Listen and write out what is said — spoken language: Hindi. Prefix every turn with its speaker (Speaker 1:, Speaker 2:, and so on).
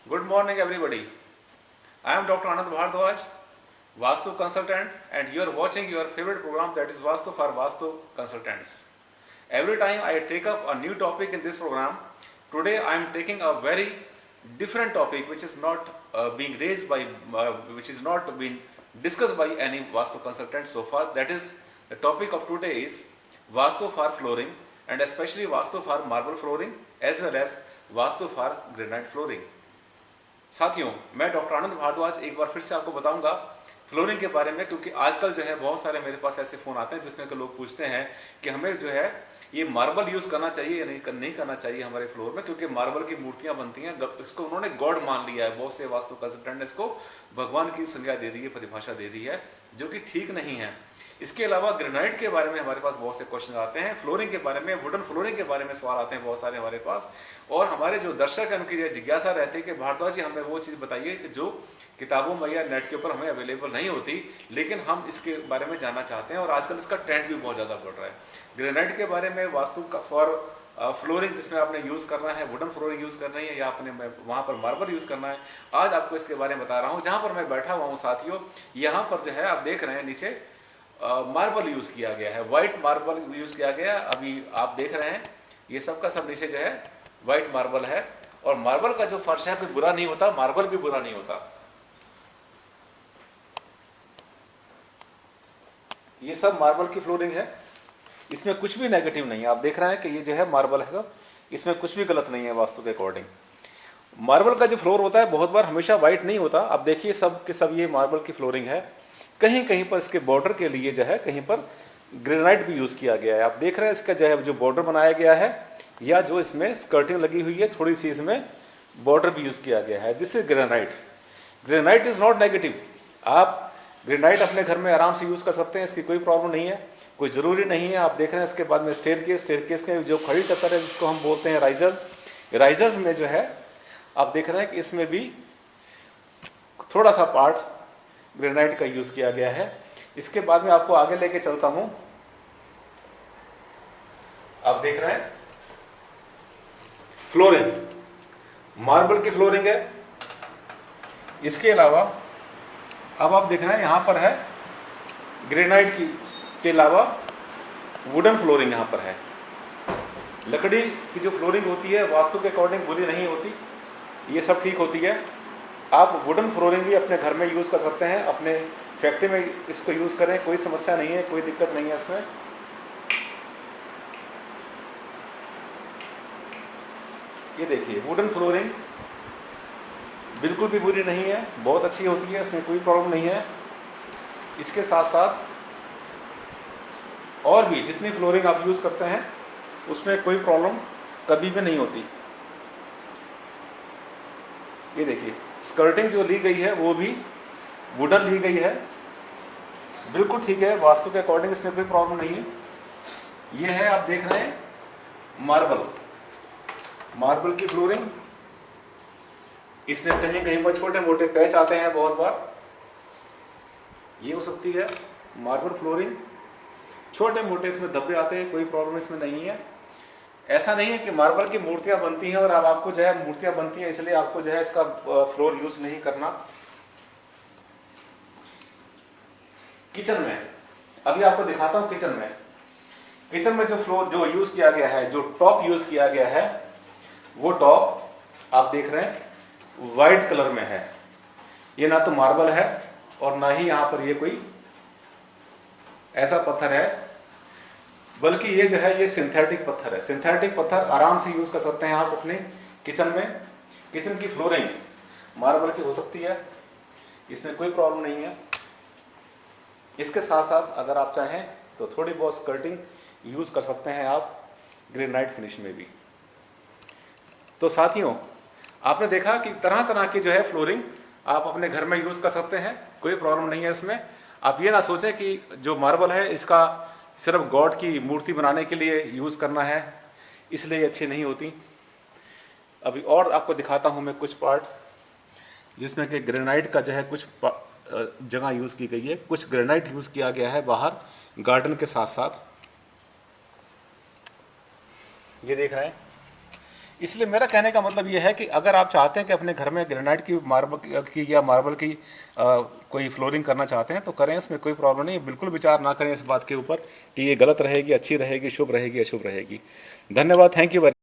Speaker 1: Good morning, everybody. I am Dr. Anand Bhardwaj, Vastu consultant, and you are watching your favorite program, that is Vastu for Vastu consultants. Every time I take up a new topic in this program, today I am taking a very different topic which is not being raised by, which is not being discussed by any Vastu consultant so far. That is, the topic of today is Vastu for flooring, and especially Vastu for marble flooring as well as Vastu for granite flooring. साथियों, मैं डॉक्टर आनंद भारद्वाज एक बार फिर से आपको बताऊंगा फ्लोरिंग के बारे में, क्योंकि आजकल जो है बहुत सारे मेरे पास ऐसे फोन आते हैं जिसमें कि लोग पूछते हैं कि हमें जो है ये मार्बल यूज करना चाहिए या नहीं करना चाहिए हमारे फ्लोर में, क्योंकि मार्बल की मूर्तियां बनती हैं, इसको उन्होंने गॉड मान लिया है। बहुत से वास्तु कंसल्टेंट ने इसको भगवान की संज्ञा दे दी है, परिभाषा दे दी है, जो कि ठीक नहीं है। इसके अलावा ग्रेनाइट के बारे में हमारे पास बहुत से क्वेश्चन आते हैं, फ्लोरिंग के बारे में, वुडन फ्लोरिंग के बारे में सवाल आते हैं बहुत सारे हमारे पास। और हमारे जो दर्शक हैं उनकी जिज्ञासा रहती है कि भारद्वाज जी हमें वो चीज़ बताइए जो किताबों में या नेट के ऊपर हमें अवेलेबल नहीं होती, लेकिन हम इसके बारे में जानना चाहते हैं और आजकल इसका ट्रेंड भी बहुत ज़्यादा बढ़ रहा है। ग्रेनाइट के बारे में, वास्तु का फॉर फ्लोरिंग जिसमें आपने यूज़ करना है, वुडन फ्लोरिंग यूज़ करनी है या आपने वहाँ पर मार्बल यूज़ करना है, आज आपको इसके बारे में बता रहा हूँ। जहाँ पर मैं बैठा हुआ हूँ साथियों, यहाँ पर जो है आप देख रहे हैं नीचे मार्बल यूज़ किया गया है, वाइट मार्बल यूज़ किया गया। अभी आप देख रहे हैं ये सब का सब नीचे जो है वाइट मार्बल है, और मार्बल का जो फर्श है कोई बुरा नहीं होता, मार्बल भी बुरा नहीं होता। ये सब मार्बल की फ्लोरिंग है, इसमें कुछ भी नेगेटिव नहीं है। आप देख रहे हैं कि ये जो है मार्बल है सब, इसमें कुछ भी गलत नहीं है वास्तु के अकॉर्डिंग। मार्बल का जो फ्लोर होता है बहुत बार हमेशा वाइट नहीं होता। आप देखिए सब के सब ये मार्बल की फ्लोरिंग है। कहीं कहीं पर इसके बॉर्डर के लिए जो है कहीं पर ग्रेनाइट भी यूज किया गया है। आप देख रहे हैं इसका जो है जो बॉर्डर बनाया गया है, या जो इसमें स्कर्टिंग लगी हुई है थोड़ी सी, इसमें बॉर्डर भी यूज किया गया है। This is granite. Granite is not negative. आप ग्रेनाइट अपने घर में आराम से यूज कर सकते हैं, इसकी कोई प्रॉब्लम नहीं है, कोई जरूरी नहीं है। आप देख रहे हैं इसके बाद में स्टेयरकेस के जो खड़ी टक्कर है जिसको हम बोलते हैं राइजर्स में जो है आप देख रहे हैं कि इसमें भी थोड़ा सा पार्ट ग्रेनाइट का यूज किया गया है। इसके बाद में आपको आगे लेके चलता हूं। आप देख रहे हैं फ्लोरिंग, मार्बल की फ्लोरिंग है। इसके अलावा अब आप देख रहे हैं यहां पर है ग्रेनाइट के अलावा वुडन फ्लोरिंग यहां पर है। लकड़ी की जो फ्लोरिंग होती है वास्तु के अकॉर्डिंग बुरी नहीं होती, ये सब ठीक होती है। आप वुडन फ्लोरिंग भी अपने घर में यूज कर सकते हैं, अपने फैक्ट्री में इसको यूज करें, कोई समस्या नहीं है, कोई दिक्कत नहीं है इसमें। ये देखिए वुडन फ्लोरिंग बिल्कुल भी बुरी नहीं है, बहुत अच्छी होती है, इसमें कोई प्रॉब्लम नहीं है। इसके साथ साथ और भी जितनी फ्लोरिंग आप यूज करते हैं उसमें कोई प्रॉब्लम कभी भी नहीं होती। ये देखिए स्कर्टिंग जो ली गई है वो भी वुडन ली गई है, बिल्कुल ठीक है, वास्तु के अकॉर्डिंग इसमें कोई प्रॉब्लम नहीं है। ये है आप देख रहे हैं मार्बल की फ्लोरिंग। इसमें कहीं कहीं पर छोटे मोटे पैच आते हैं बहुत बार, ये हो सकती है मार्बल फ्लोरिंग, छोटे मोटे इसमें धब्बे आते हैं, कोई प्रॉब्लम इसमें नहीं है। ऐसा नहीं है कि मार्बल की मूर्तियां बनती हैं और अब आपको जो है मूर्तियां बनती हैं इसलिए आपको जो है इसका फ्लोर यूज नहीं करना। किचन में अभी आपको दिखाता हूं। किचन में जो फ्लोर जो यूज किया गया है, जो टॉप यूज किया गया है, वो टॉप आप देख रहे हैं व्हाइट कलर में है। ये ना तो मार्बल है और ना ही यहां पर ये कोई ऐसा पत्थर है, बल्कि ये जो है ये सिंथेटिक पत्थर है। सिंथेटिक पत्थर आराम से यूज कर सकते हैं आप अपने किचन में। किचन की फ्लोरिंग मार्बल की हो सकती है, इसमें कोई प्रॉब्लम नहीं है। इसके साथ साथ अगर आप चाहें तो थोड़ी बहुत स्कर्टिंग यूज कर सकते हैं आप ग्रेनाइट फिनिश में भी। तो साथियों आपने देखा कि तरह तरह की जो है फ्लोरिंग आप अपने घर में यूज कर सकते हैं, कोई प्रॉब्लम नहीं है इसमें। आप ये ना सोचें कि जो मार्बल है इसका सिर्फ गॉड की मूर्ति बनाने के लिए यूज करना है, इसलिए अच्छी नहीं होती। अभी और आपको दिखाता हूं मैं कुछ पार्ट जिसमें कि ग्रेनाइट का जो है कुछ जगह यूज की गई है, कुछ ग्रेनाइट यूज किया गया है बाहर गार्डन के साथ साथ। ये देख रहे हैं इसलिए मेरा कहने का मतलब ये है कि अगर आप चाहते हैं कि अपने घर में ग्रेनाइट की मार्बल की या मार्बल की कोई फ्लोरिंग करना चाहते हैं तो करें, इसमें कोई प्रॉब्लम नहीं। बिल्कुल विचार ना करें इस बात के ऊपर कि ये गलत रहेगी, अच्छी रहेगी, शुभ रहेगी, अशुभ रहेगी। धन्यवाद, थैंक यू।